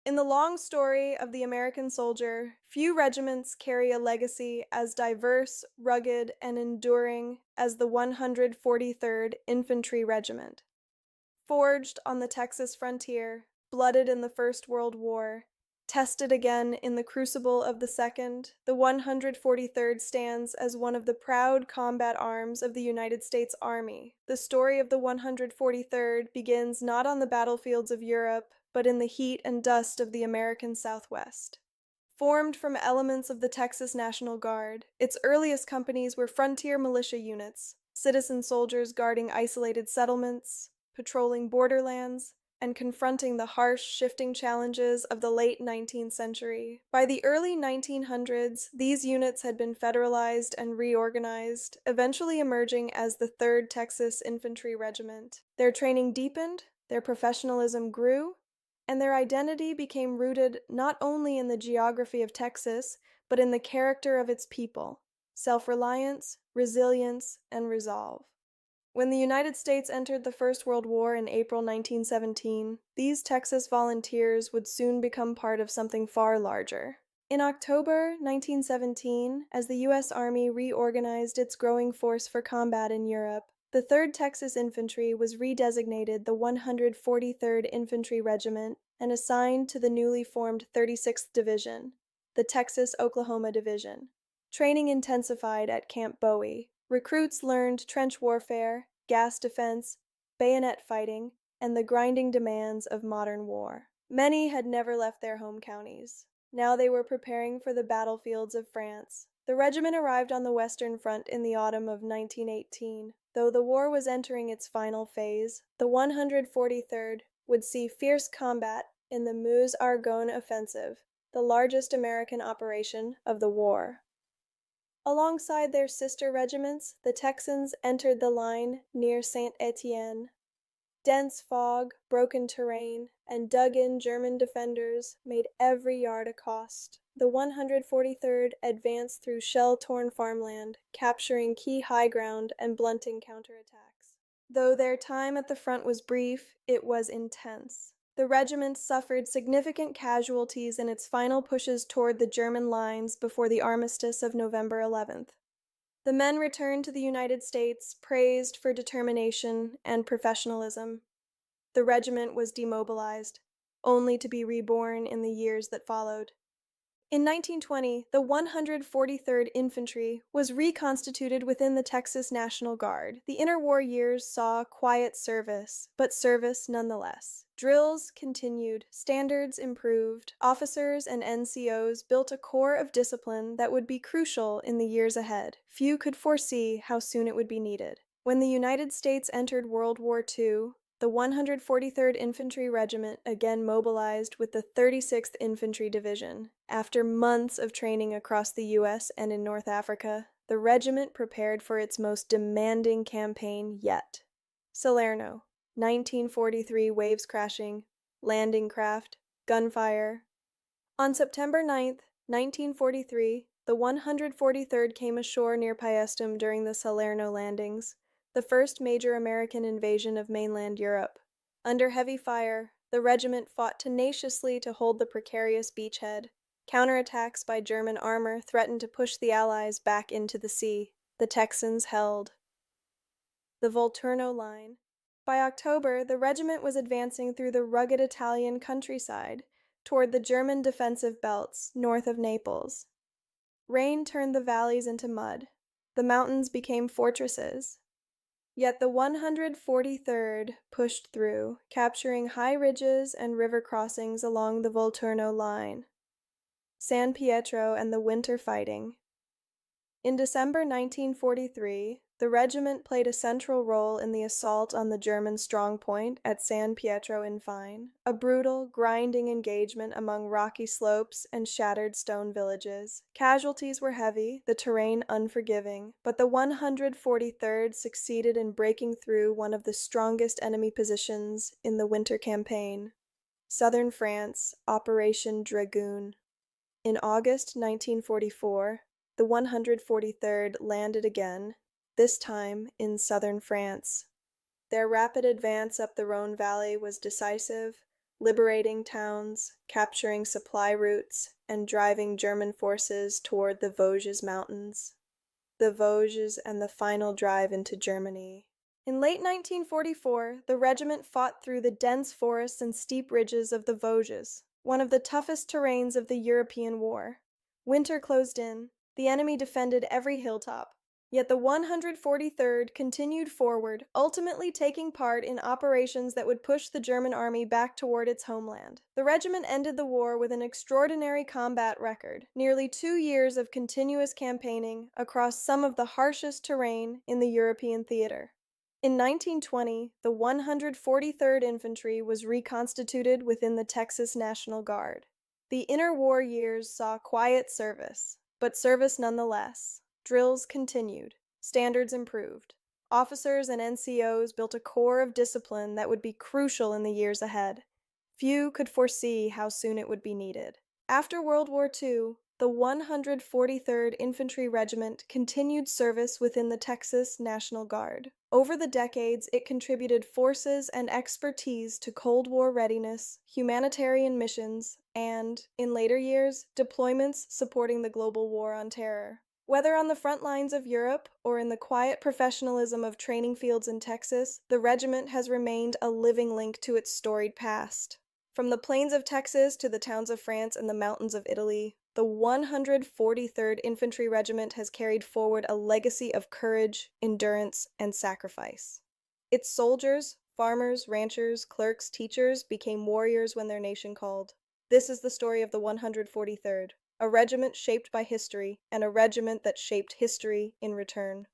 In the long story of the American soldier, few regiments carry a legacy as diverse, rugged, and enduring as the 143rd Infantry Regiment. Forged on the Texas frontier, blooded in the First World War, tested again in the crucible of the Second, the 143rd stands as one of the proud combat arms of the United States Army. The story of the 143rd begins not on the battlefields of Europe, but in the heat and dust of the American Southwest. Formed from elements of the Texas National Guard, its earliest companies were frontier militia units, citizen soldiers guarding isolated settlements, patrolling borderlands, and confronting the harsh, shifting challenges of the late 19th century. By the early 1900s, these units had been federalized and reorganized, eventually emerging as the 3rd Texas Infantry Regiment. Their training deepened, their professionalism grew, and their identity became rooted not only in the geography of Texas, but in the character of its people: self-reliance, resilience, and resolve. When the United States entered the First World War in April 1917, these Texas volunteers would soon become part of something far larger. In October 1917, as the U.S. Army reorganized its growing force for combat in Europe, the 3rd Texas Infantry was redesignated the 143rd Infantry Regiment and assigned to the newly formed 36th Division, the Texas-Oklahoma Division. Training intensified at Camp Bowie. Recruits learned trench warfare, gas defense, bayonet fighting, and the grinding demands of modern war. Many had never left their home counties. Now they were preparing for the battlefields of France. The regiment arrived on the Western Front in the autumn of 1918. Though the war was entering its final phase, the 143rd would see fierce combat in the Meuse-Argonne Offensive, the largest American operation of the war. Alongside their sister regiments, the Texans entered the line near Saint-Étienne. Dense fog, broken terrain, and dug-in German defenders made every yard a cost. The 143rd advanced through shell-torn farmland, capturing key high ground and blunting counterattacks. Though their time at the front was brief, it was intense. The regiment suffered significant casualties in its final pushes toward the German lines before the armistice of November 11th. The men returned to the United States, praised for determination and professionalism. The regiment was demobilized, only to be reborn in the years that followed. In 1920, the 143rd Infantry was reconstituted within the Texas National Guard. The interwar years saw quiet service, but service nonetheless. Drills continued, standards improved, officers and NCOs built a core of discipline that would be crucial in the years ahead. Few could foresee how soon it would be needed. When the United States entered World War II, the 143rd Infantry Regiment again mobilized with the 36th Infantry Division. After months of training across the U.S. and in North Africa, the regiment prepared for its most demanding campaign yet. Salerno, 1943 waves crashing, landing craft, gunfire. On September 9, 1943, the 143rd came ashore near Paestum during the Salerno landings, the first major American invasion of mainland Europe. Under heavy fire, the regiment fought tenaciously to hold the precarious beachhead. Counterattacks by German armor threatened to push the Allies back into the sea. The Texans held. The Volturno Line. By October, the regiment was advancing through the rugged Italian countryside toward the German defensive belts north of Naples. Rain turned the valleys into mud. The mountains became fortresses. Yet the 143rd pushed through, capturing high ridges and river crossings along the Volturno line. San Pietro and the winter fighting. In December 1943, the regiment played a central role in the assault on the German strongpoint at San Pietro in Fine, a brutal, grinding engagement among rocky slopes and shattered stone villages. Casualties were heavy, the terrain unforgiving, but the 143rd succeeded in breaking through one of the strongest enemy positions in the winter campaign. Southern France, Operation Dragoon. In August 1944, the 143rd landed again, this time in southern France. Their rapid advance up the Rhone Valley was decisive, liberating towns, capturing supply routes, and driving German forces toward the Vosges Mountains. The Vosges and the final drive into Germany. In late 1944, the regiment fought through the dense forests and steep ridges of the Vosges, one of the toughest terrains of the European War. Winter closed in. The enemy defended every hilltop. Yet the 143rd continued forward, ultimately taking part in operations that would push the German army back toward its homeland. The regiment ended the war with an extraordinary combat record, nearly 2 years of continuous campaigning across some of the harshest terrain in the European theater. In 1920, the 143rd Infantry was reconstituted within the Texas National Guard. The interwar years saw quiet service, but service nonetheless. Drills continued. Standards improved. Officers and NCOs built a core of discipline that would be crucial in the years ahead. Few could foresee how soon it would be needed. After World War II, the 143rd Infantry Regiment continued service within the Texas National Guard. Over the decades, it contributed forces and expertise to Cold War readiness, humanitarian missions, and, in later years, deployments supporting the global war on terror. Whether on the front lines of Europe or in the quiet professionalism of training fields in Texas, the regiment has remained a living link to its storied past. From the plains of Texas to the towns of France and the mountains of Italy, the 143rd Infantry Regiment has carried forward a legacy of courage, endurance, and sacrifice. Its soldiers, farmers, ranchers, clerks, teachers became warriors when their nation called. This is the story of the 143rd. A regiment shaped by history, and a regiment that shaped history in return.